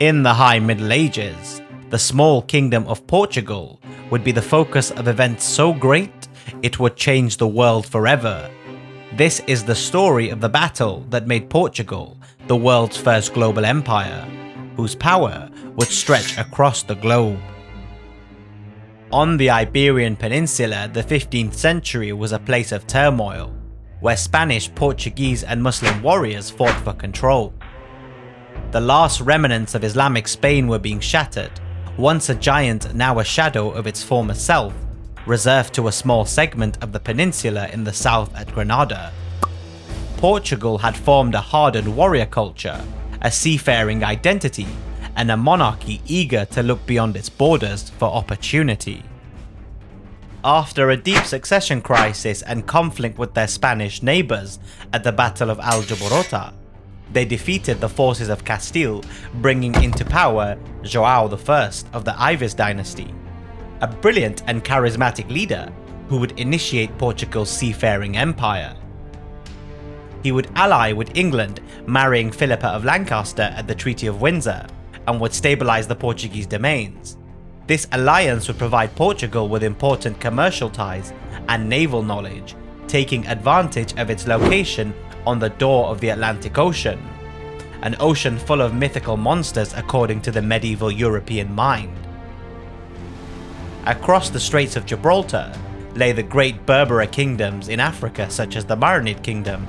In the High Middle Ages, the small kingdom of Portugal would be the focus of events so great it would change the world forever. This is the story of the battle that made Portugal the world's first global empire, whose power would stretch across the globe. On the Iberian Peninsula, the 15th century was a place of turmoil, where Spanish, Portuguese and Muslim warriors fought for control. The last remnants of Islamic Spain were being shattered, once a giant, now a shadow of its former self, reserved to a small segment of the peninsula in the south at Granada. Portugal had formed a hardened warrior culture, a seafaring identity, and a monarchy eager to look beyond its borders for opportunity. After a deep succession crisis and conflict with their Spanish neighbours at the Battle of Aljubarrota, they defeated the forces of Castile, bringing into power João I of the Ives dynasty, a brilliant and charismatic leader who would initiate Portugal's seafaring empire. He would ally with England, marrying Philippa of Lancaster at the Treaty of Windsor, and would stabilise the Portuguese domains. This alliance would provide Portugal with important commercial ties and naval knowledge, taking advantage of its location on the door of the Atlantic Ocean, an ocean full of mythical monsters according to the medieval European mind. Across the Straits of Gibraltar lay the great Berber kingdoms in Africa, such as the Marinid Kingdom.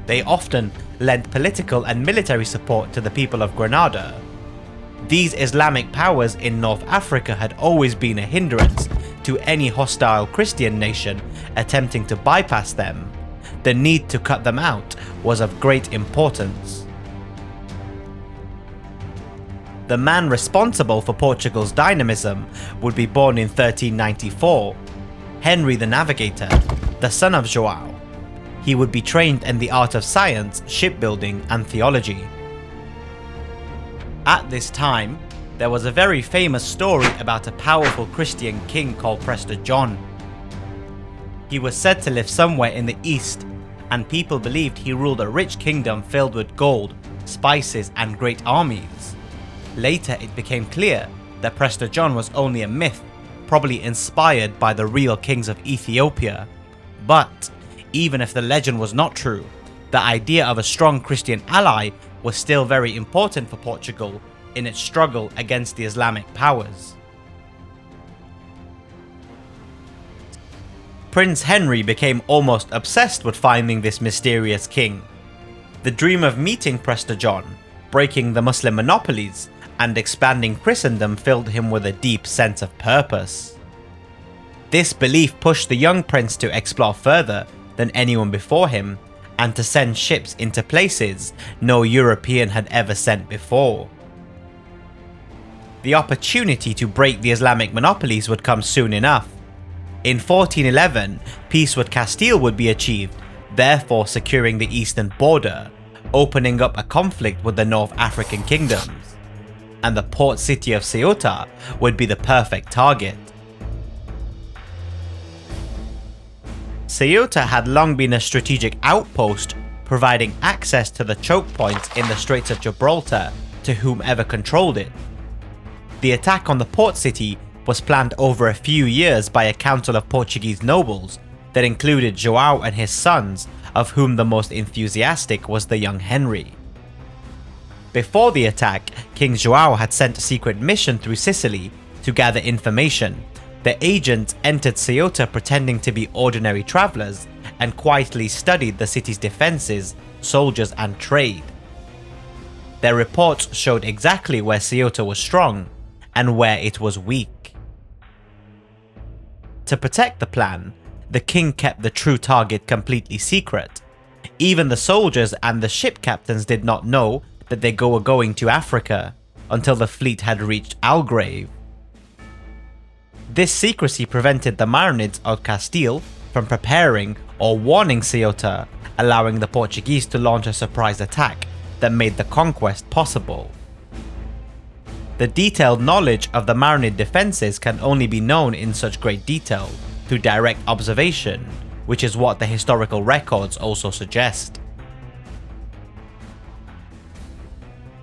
They often lent political and military support to the people of Granada. These Islamic powers in North Africa had always been a hindrance to any hostile Christian nation attempting to bypass them. The need to cut them out was of great importance. The man responsible for Portugal's dynamism would be born in 1394, Henry the Navigator, the son of João. He would be trained in the art of science, shipbuilding and theology. At this time, there was a very famous story about a powerful Christian king called Prester John. He was said to live somewhere in the east, and people believed he ruled a rich kingdom filled with gold, spices and great armies. Later it became clear that Prester John was only a myth, probably inspired by the real kings of Ethiopia. But even if the legend was not true, the idea of a strong Christian ally was still very important for Portugal in its struggle against the Islamic powers. Prince Henry became almost obsessed with finding this mysterious king. The dream of meeting Prester John, breaking the Muslim monopolies, and expanding Christendom filled him with a deep sense of purpose. This belief pushed the young prince to explore further than anyone before him, and to send ships into places no European had ever sent before. The opportunity to break the Islamic monopolies would come soon enough. In 1411, peace with Castile would be achieved, therefore securing the eastern border, opening up a conflict with the North African kingdoms, and the port city of Ceuta would be the perfect target. Ceuta had long been a strategic outpost, providing access to the choke points in the Straits of Gibraltar to whomever controlled it. The attack on the port city was planned over a few years by a council of Portuguese nobles that included João and his sons, of whom the most enthusiastic was the young Henry. Before the attack, King João had sent a secret mission through Sicily to gather information. The agents entered Ceuta pretending to be ordinary travelers and quietly studied the city's defenses, soldiers and trade. Their reports showed exactly where Ceuta was strong and where it was weak. To protect the plan, the king kept the true target completely secret. Even the soldiers and the ship captains did not know that they were going to Africa until the fleet had reached Algarve. This secrecy prevented the Marinids of Castile from preparing or warning Ceuta, allowing the Portuguese to launch a surprise attack that made the conquest possible. The detailed knowledge of the Marinid defences can only be known in such great detail through direct observation, which is what the historical records also suggest.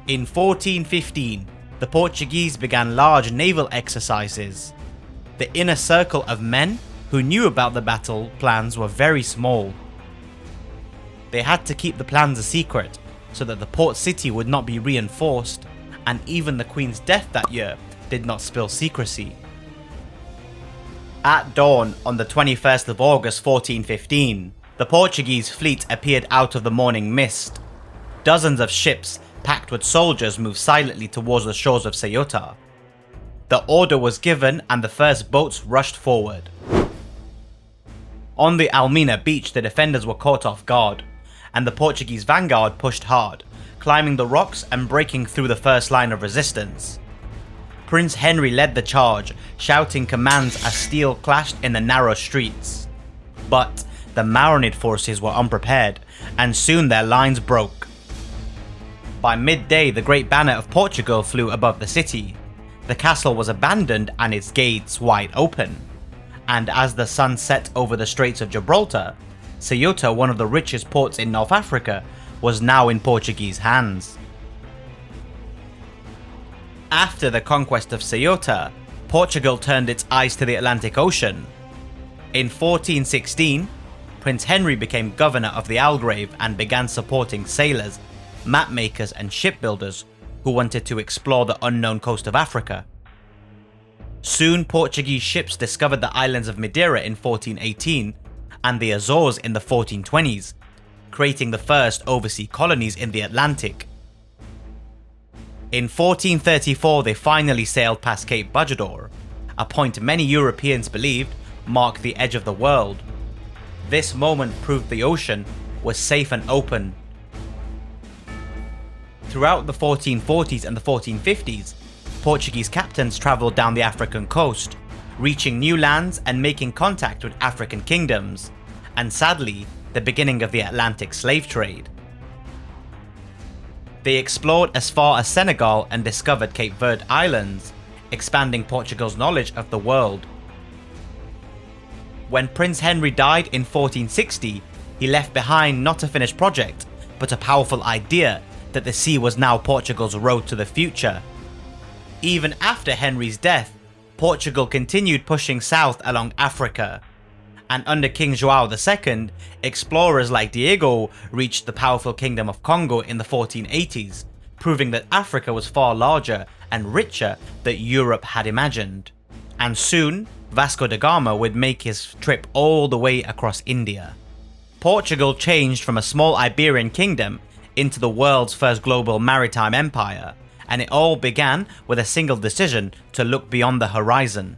In 1415, the Portuguese began large naval exercises. The inner circle of men who knew about the battle plans were very small. They had to keep the plans a secret so that the port city would not be reinforced, and even the Queen's death that year did not spill secrecy. At dawn on the 21st of August 1415, the Portuguese fleet appeared out of the morning mist. Dozens of ships packed with soldiers moved silently towards the shores of Ceuta. The order was given and the first boats rushed forward. On the Almina beach, the defenders were caught off guard, and the Portuguese vanguard pushed hard, climbing the rocks and breaking through the first line of resistance. Prince Henry led the charge, shouting commands as steel clashed in the narrow streets. But the Maronid forces were unprepared, and soon their lines broke. By midday, the great banner of Portugal flew above the city. The castle was abandoned and its gates wide open. And as the sun set over the Straits of Gibraltar, Ceuta, one of the richest ports in North Africa, was now in Portuguese hands. After the conquest of Ceuta, Portugal turned its eyes to the Atlantic Ocean. In 1416, Prince Henry became governor of the Algarve and began supporting sailors, mapmakers and shipbuilders who wanted to explore the unknown coast of Africa. Soon Portuguese ships discovered the islands of Madeira in 1418 and the Azores in the 1420s, creating the first overseas colonies in the Atlantic. In 1434 they finally sailed past Cape Bajador, a point many Europeans believed marked the edge of the world. This moment proved the ocean was safe and open. Throughout the 1440s and the 1450s, Portuguese captains travelled down the African coast, reaching new lands and making contact with African kingdoms, and sadly, the beginning of the Atlantic slave trade. They explored as far as Senegal and discovered Cape Verde Islands, expanding Portugal's knowledge of the world. When Prince Henry died in 1460, he left behind not a finished project, but a powerful idea that the sea was now Portugal's road to the future. Even after Henry's death, Portugal continued pushing south along Africa, and under King João II, explorers like Diego reached the powerful Kingdom of Congo in the 1480s, proving that Africa was far larger and richer than Europe had imagined. And soon, Vasco da Gama would make his trip all the way across India. Portugal changed from a small Iberian kingdom into the world's first global maritime empire, and it all began with a single decision to look beyond the horizon.